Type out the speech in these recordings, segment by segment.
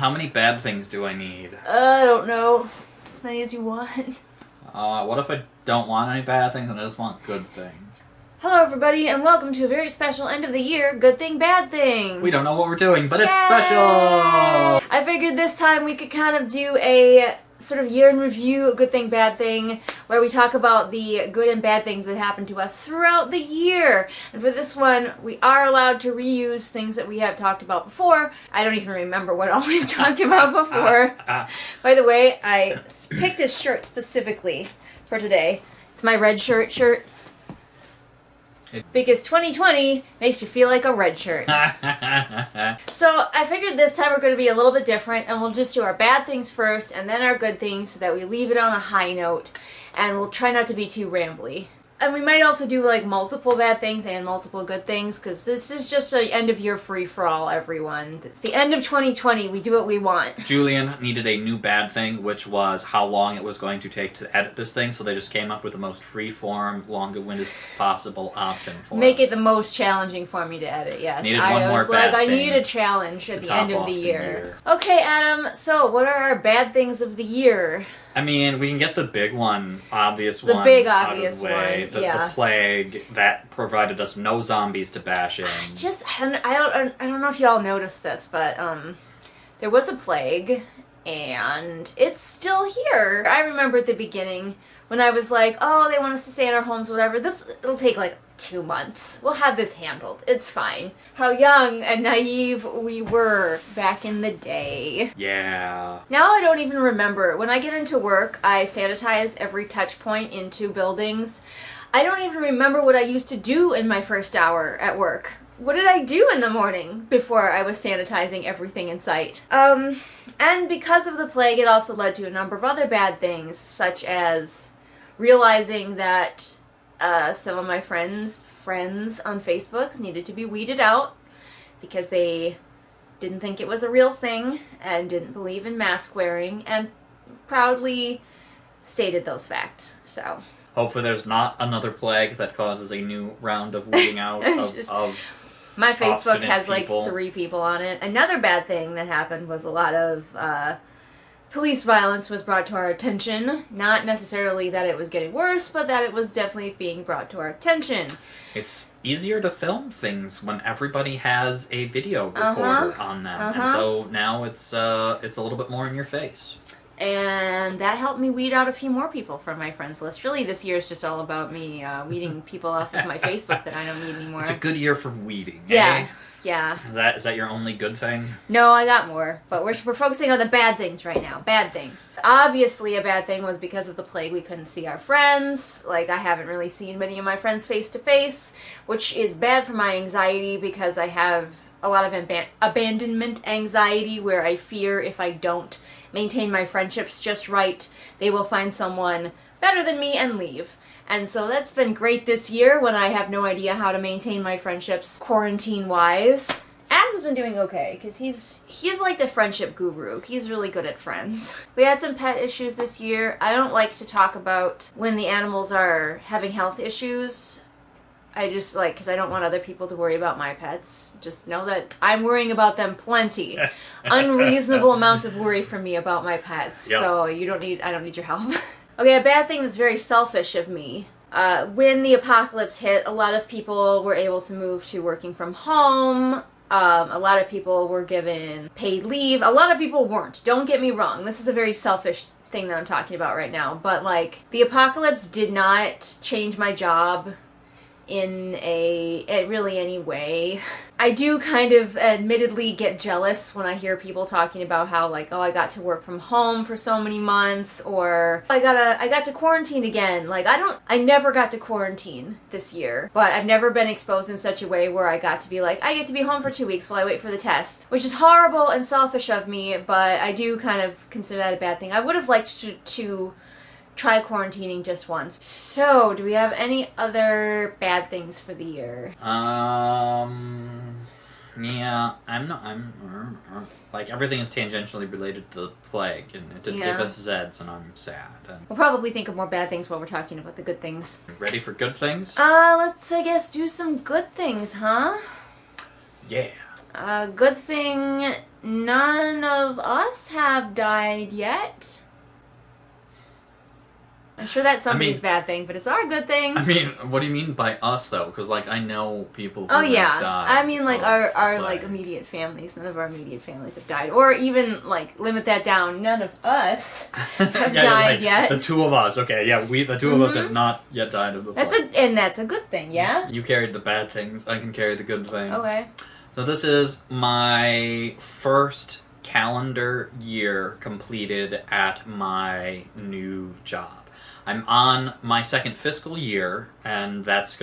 How many bad things do I need? I don't know. As many as you want. What if I don't want any bad things and I just want good things? Hello everybody and welcome to a very special end of the year good thing, bad thing. We don't know what we're doing, but it's Yay! special! I figured this time we could kind of do a sort of year in review, good thing, bad thing, where we talk about the good and bad things that happened to us throughout the year. And for this one, we are allowed to reuse things that we have talked about before. I don't even remember what all we've talked about before. By the way, I picked this shirt specifically for today. It's my red shirt. Because 2020 makes you feel like a red shirt. So I figured this time we're going to be a little bit different and we'll just do our bad things first and then our good things so that we leave it on a high note and we'll try not to be too rambly. And we might also do like multiple bad things and multiple good things because this is just an end of year free-for-all, everyone. It's the end of 2020. We do what we want. Julian needed a new bad thing, which was how long it was going to take to edit this thing, so they just came up with the most free-form, longest possible option for Make us. it the most challenging for me to edit, yes. Needed one more bad I thing need a challenge at the end of the year. year. Okay, Adam, so what are our bad things of the year? I mean, we can get the big one, obvious one. The big out obvious of the way. one, yeah. The plague that provided us no zombies to bash in. I don't know if y'all noticed this, but there was a plague, and it's still here. I remember at the beginning when I was like, oh, they want us to stay in our homes, whatever. It'll take like 2 months. We'll have this handled. It's fine. How young and naive we were back in the day. Yeah. Now I don't even remember. When I get into work, I sanitize every touch point into buildings. I don't even remember what I used to do in my first hour at work. What did I do in the morning before I was sanitizing everything in sight? And because of the plague, it also led to a number of other bad things, such as realizing that some of my friends on Facebook needed to be weeded out because they didn't think it was a real thing and didn't believe in mask wearing and proudly stated those facts. So hopefully there's not another plague that causes a new round of weeding out of my Facebook has people. like 3 people on it. Another bad thing that happened was a lot of police violence was brought to our attention. Not necessarily that it was getting worse, but that it was definitely being brought to our attention. It's easier to film things when everybody has a video recorder on them. And so now it's a little bit more in your face. And that helped me weed out a few more people from my friends list. Really, this year is just all about me weeding people off of my Facebook that I don't need anymore. It's a good year for weeding, Yeah. eh? Yeah. Is that your only good thing? No, I got more. But we're focusing on the bad things right now. Bad things. Obviously, a bad thing was because of the plague, we couldn't see our friends. Like, I haven't really seen many of my friends face to face, which is bad for my anxiety because I have a lot of abandonment anxiety where I fear if I don't maintain my friendships just right, they will find someone better than me and leave. And so that's been great this year when I have no idea how to maintain my friendships quarantine-wise. Adam's been doing okay, because he's like the friendship guru. He's really good at friends. We had some pet issues this year. I don't like to talk about when the animals are having health issues. I just because I don't want other people to worry about my pets. Just know that I'm worrying about them plenty. Unreasonable amounts of worry from me about my pets. Yep. So I don't need your help. Okay, a bad thing that's very selfish of me. When the apocalypse hit, a lot of people were able to move to working from home. A lot of people were given paid leave. A lot of people weren't. Don't get me wrong. This is a very selfish thing that I'm talking about right now. But the apocalypse did not change my job in really any way. I do kind of admittedly get jealous when I hear people talking about how oh, I got to work from home for so many months, or I got to quarantine again. I never got to quarantine this year, but I've never been exposed in such a way where I got to be I get to be home for 2 weeks while I wait for the test, which is horrible and selfish of me, but I do kind of consider that a bad thing. I would have liked to try quarantining just once. So, do we have any other bad things for the year? Yeah, everything is tangentially related to the plague, and it didn't give us Zeds, and I'm sad. And we'll probably think of more bad things while we're talking about the good things. Ready for good things? Let's, I guess, do some good things, huh? Yeah. Good thing none of us have died yet. I'm sure that's somebody's bad thing, but it's our good thing. I mean, what do you mean by us, though? Because, like, I know people who have died. I mean, like, our like, immediate families. None of our immediate families have died. Or even, like, limit that down. None of us have died yet. The two of us. Okay, yeah, the two of us have not yet died of the plague. And that's a good thing, yeah? You carried the bad things. I can carry the good things. Okay. So this is my first calendar year completed at my new job. I'm on my second fiscal year, and that's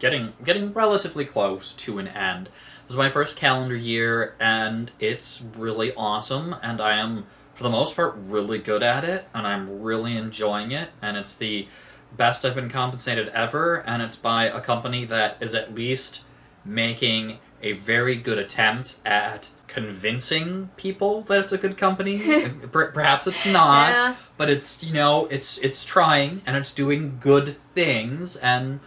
getting relatively close to an end. This is my first calendar year, and it's really awesome, and I am, for the most part, really good at it, and I'm really enjoying it, and it's the best I've been compensated ever, and it's by a company that is at least making a very good attempt at convincing people that it's a good company. Perhaps it's not, but it's, it's trying, and it's doing good things, and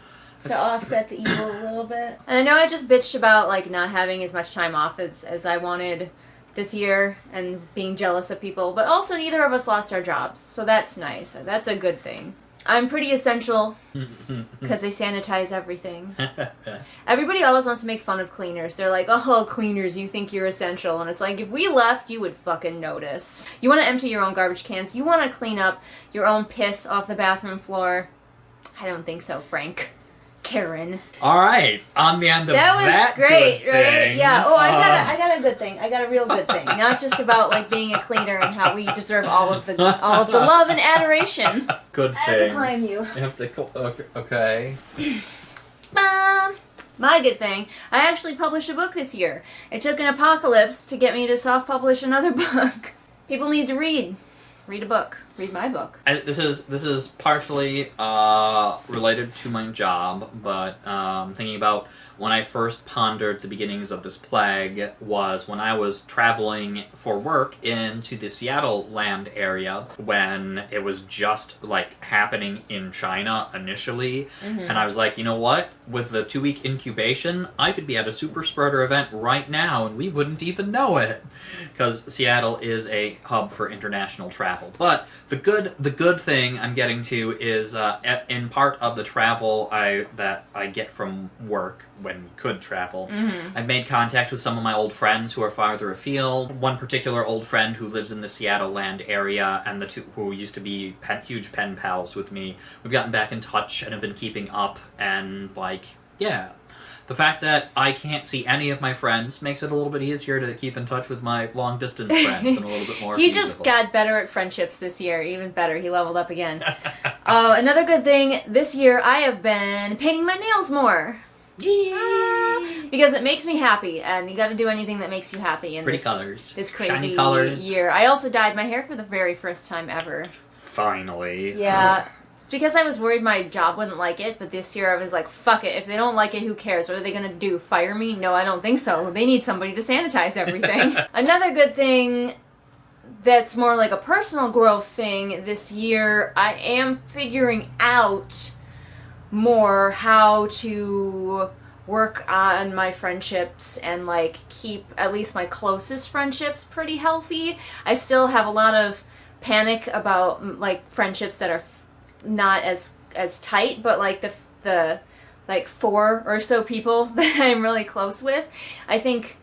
to offset the evil a little bit. And I know I just bitched about, like, not having as much time off as I wanted this year, and being jealous of people, but also neither of us lost our jobs, so that's nice. That's a good thing. I'm pretty essential because they sanitize everything. Everybody always wants to make fun of cleaners. They're like, oh, cleaners, you think you're essential. And it's like, if we left, you would fucking notice. You want to empty your own garbage cans. You want to clean up your own piss off the bathroom floor. I don't think so, Frank. Karen. All right, on the end of that was great, good right? thing, Yeah. Oh, I got a good thing. I got a real good thing. Now it's just about, like, being a cleaner and how we deserve all of the love and adoration. Good thing. I have to climb you. You have to. Okay. My good thing. I actually published a book this year. It took an apocalypse to get me to self-publish another book. People need to read. Read a book. Read my book. This is partially related to my job, but thinking about when I first pondered the beginnings of this plague was when I was traveling for work into the Seattle land area when it was just, like, happening in China initially. And I was like, you know what? With the 2-week incubation, I could be at a super spreader event right now and we wouldn't even know it. Because Seattle is a hub for international travel. But the good thing I'm getting to is in part of the travel that I get from work when we could travel. I've made contact with some of my old friends who are farther afield. One particular old friend who lives in the Seattle land area, and the two who used to be huge pen pals with me. We've gotten back in touch and have been keeping up, and, like, yeah. The fact that I can't see any of my friends makes it a little bit easier to keep in touch with my long-distance friends and a little bit more He just got better at friendships this year. Even better. He leveled up again. Another good thing, this year I have been painting my nails more. Because it makes me happy, and you got to do anything that makes you happy in pretty colors. This crazy shiny colors. Year. I also dyed my hair for the very first time ever. Finally. Yeah. Because I was worried my job wouldn't like it, but this year I was like, fuck it. If they don't like it, who cares? What are they going to do? Fire me? No, I don't think so. They need somebody to sanitize everything. Another good thing that's more like a personal growth thing this year, I am figuring out more how to work on my friendships and, like, keep at least my closest friendships pretty healthy. I still have a lot of panic about, like, friendships that are not as tight, but, like, the like 4 or so people that I'm really close with, I think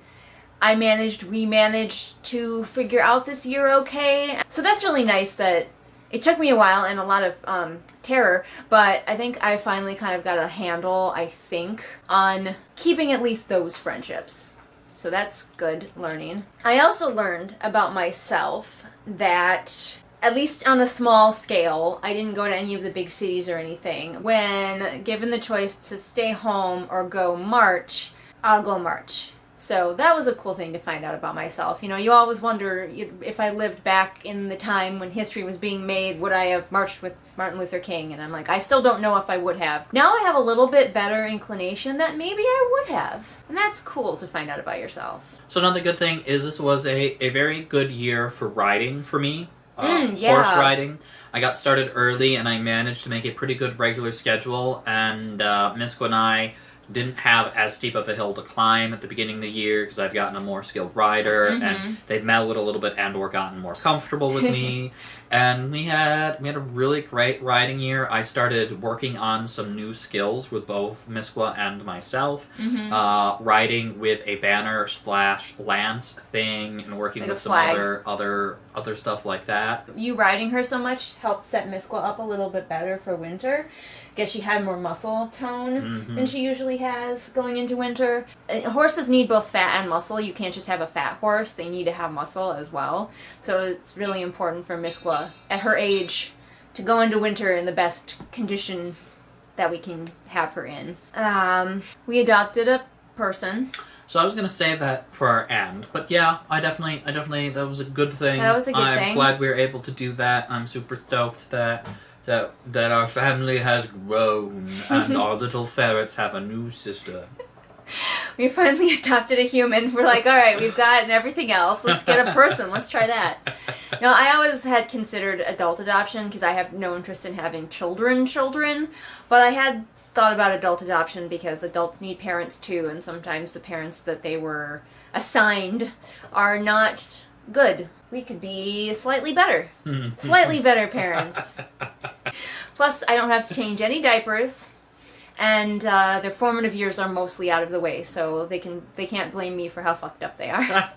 we managed to figure out this year okay. So that's really nice. That it took me a while and a lot of terror, but I think I finally kind of got a handle, I think, on keeping at least those friendships. So that's good learning. I also learned about myself that, at least on a small scale, I didn't go to any of the big cities or anything. When given the choice to stay home or go march, I'll go march. So that was a cool thing to find out about myself. You know, you always wonder if I lived back in the time when history was being made, would I have marched with Martin Luther King? And I'm like, I still don't know if I would have. Now I have a little bit better inclination that maybe I would have. And that's cool to find out about yourself. So another good thing is this was a very good year for riding for me. Yeah. Horse riding. I got started early and I managed to make a pretty good regular schedule, and Misko and I didn't have as steep of a hill to climb at the beginning of the year because I've gotten a more skilled rider, and they've mellowed a little bit and or gotten more comfortable with me. And we had a really great riding year. I started working on some new skills with both Miskwa and myself, riding with a banner / lance thing, and working like with some flag. other stuff like that. You riding her so much helped set Miskwa up a little bit better for winter. Guess she had more muscle tone than she usually has going into winter. Horses need both fat and muscle. You can't just have a fat horse. They need to have muscle as well. So it's really important for Miskwa at her age to go into winter in the best condition that we can have her in. We adopted a person. So I was going to save that for our end, but yeah, I definitely, that was a good thing. That was a good thing. I'm glad we were able to do that. I'm super stoked that our family has grown and our little ferrets have a new sister. We finally adopted a human. We're like, all right, we've got everything else. Let's get a person. Let's try that. Now, I always had considered adult adoption because I have no interest in having children, but I had thought about adult adoption because adults need parents too, and sometimes the parents that they were assigned are not good. We could be slightly better parents. Plus, I don't have to change any diapers, and their formative years are mostly out of the way, so they can't blame me for how fucked up they are.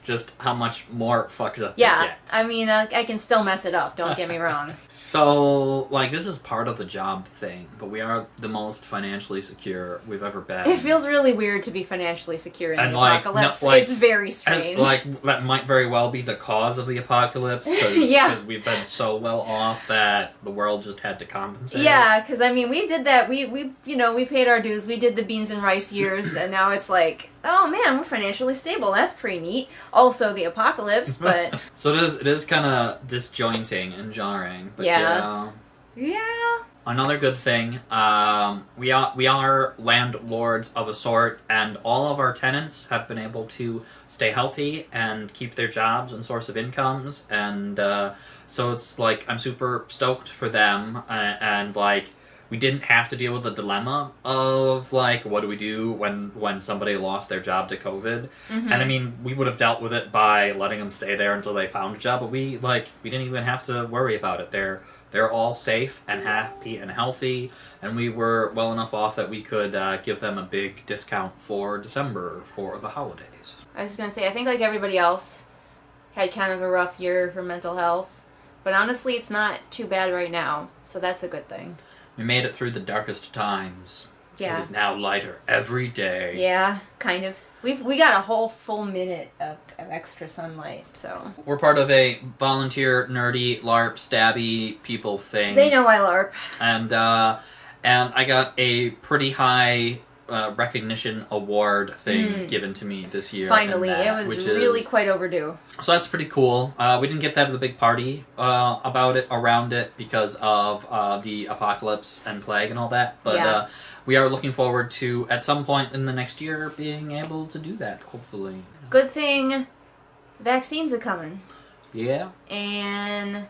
Just how much more fucked up they Yeah, get. I mean, I can still mess it up, don't get me wrong. So, like, this is part of the job thing, but we are the most financially secure we've ever been. It feels really weird to be financially secure in And, the like, apocalypse. no, like, It's very strange. That might very well be the cause of the apocalypse, because Yeah. we've been so well off that the world just had to compensate. Yeah, because, I mean, we did that. We paid our dues. We did the beans and rice years, and now it's like, oh man, we're financially stable. That's pretty neat. Also, the apocalypse, but... So it is kind of disjointing and jarring. But Yeah. Another good thing, we are landlords of a sort, and all of our tenants have been able to stay healthy and keep their jobs and source of incomes, and so it's like I'm super stoked for them, and like we didn't have to deal with the dilemma of like what do we do when somebody lost their job to COVID, and I mean we would have dealt with it by letting them stay there until they found a job, but we didn't even have to worry about it. They're all safe and happy and healthy, and we were well enough off that we could give them a big discount for December for the holidays. I was just going to say, I think like everybody else had kind of a rough year for mental health, but honestly it's not too bad right now, so that's a good thing. We made it through the darkest times. Yeah. It is now lighter every day. Yeah, kind of. We got a whole full minute of extra sunlight, so... We're part of a volunteer, nerdy, LARP, stabby people thing. They know I LARP. And I got a pretty high recognition award thing given to me this year. Finally, it was really quite overdue. So that's pretty cool. We didn't get to have the big party around it because of the apocalypse and plague and all that. But we are looking forward to, at some point in the next year, being able to do that, hopefully. Good thing vaccines are coming. Yeah. And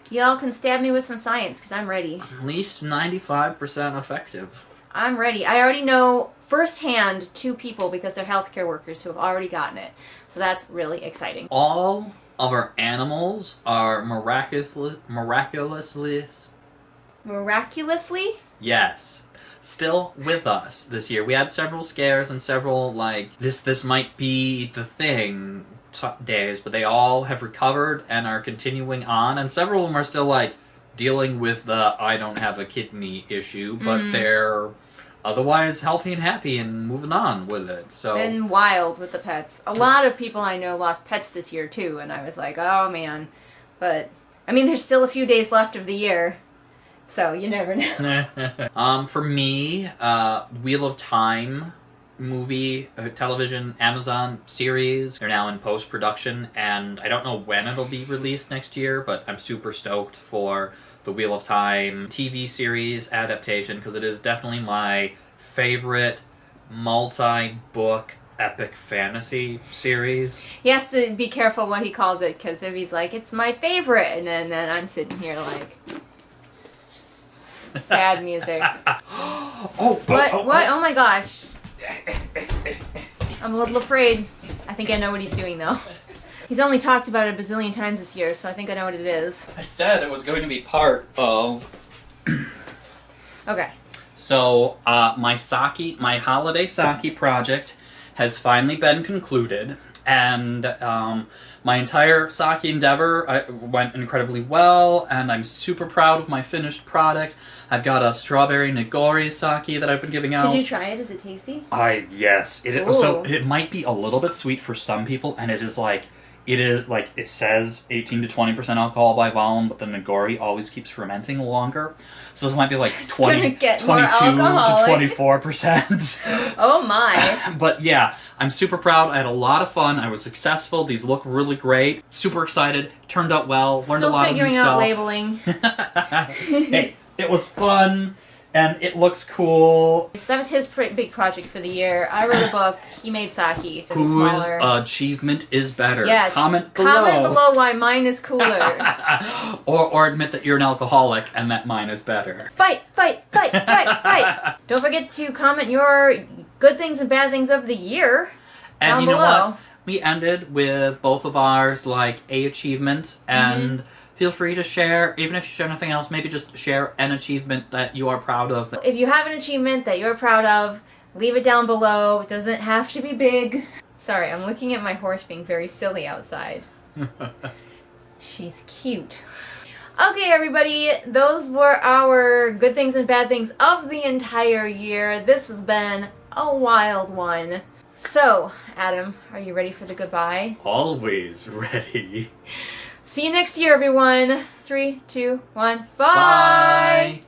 y'all can stab me with some science, because I'm ready. At least 95% effective. I'm ready. I already know firsthand 2 people, because they're healthcare workers, who have already gotten it. So that's really exciting. All of our animals are miraculously... Miraculously? Yes. Still with us this year. We had several scares and several, like, this might be the thing days, but they all have recovered and are continuing on, and several of them are still, like, dealing with the I don't have a kidney issue, but they're otherwise healthy and happy and moving on with it. So Been wild with the pets. A lot of people I know lost pets this year, too, and I was like, oh, man. But, I mean, there's still a few days left of the year. So, you never know. For me, Wheel of Time movie, television, Amazon series. They're now in post-production, and I don't know when it'll be released next year, but I'm super stoked for the Wheel of Time TV series adaptation, because it is definitely my favorite multi-book epic fantasy series. He has to be careful what he calls it, because if he's like, it's my favorite, and then I'm sitting here like... Sad music. Oh, What? oh, What? Oh my gosh. I'm a little afraid. I think I know what he's doing though. He's only talked about it a bazillion times this year, so I think I know what it is. I said it was going to be part of... Okay. So, my holiday sake project has finally been concluded, and my entire sake endeavor went incredibly well, and I'm super proud of my finished product. I've got a strawberry nigori sake that I've been giving out. Did you try it? Is it tasty? Yes. So it might be a little bit sweet for some people, and it says 18 to 20% alcohol by volume, but the nigori always keeps fermenting longer. So this might be like 22 to 24%. Oh my. But yeah, I'm super proud. I had a lot of fun. I was successful. These look really great. Super excited. Turned out well. Learned a lot of new stuff. Still figuring out labeling. Hey, it was fun. And it looks cool. So that was his big project for the year. I wrote a book. He made sake. Whose achievement is better? Yes. Comment below. Comment below why mine is cooler. or admit that you're an alcoholic and that mine is better. Fight, fight, fight, fight, fight. Don't forget to comment your good things and bad things of the year And down you know below. what? We ended with both of ours, like, a achievement, and feel free to share, even if you share nothing else, maybe just share an achievement that you are proud of. If you have an achievement that you're proud of, leave it down below. It doesn't have to be big. Sorry, I'm looking at my horse being very silly outside. She's cute. Okay, everybody, those were our good things and bad things of the entire year. This has been a wild one. So, Adam, are you ready for the goodbye? Always ready. See you next year, everyone. 3, 2, 1, bye! Bye!